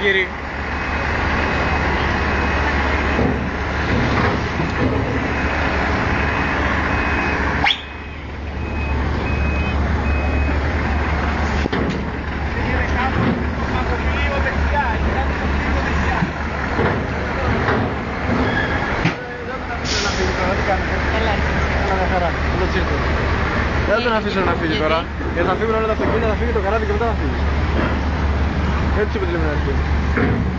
κύριοι. Δεν τον αφήσω να φύγει τώρα. Γιατί θα φύγουν όλα τα αυτοκίνητα, θα φύγει το καράβι και μετά θα φύγει. Έτσι είπε τη Λιμνάρη.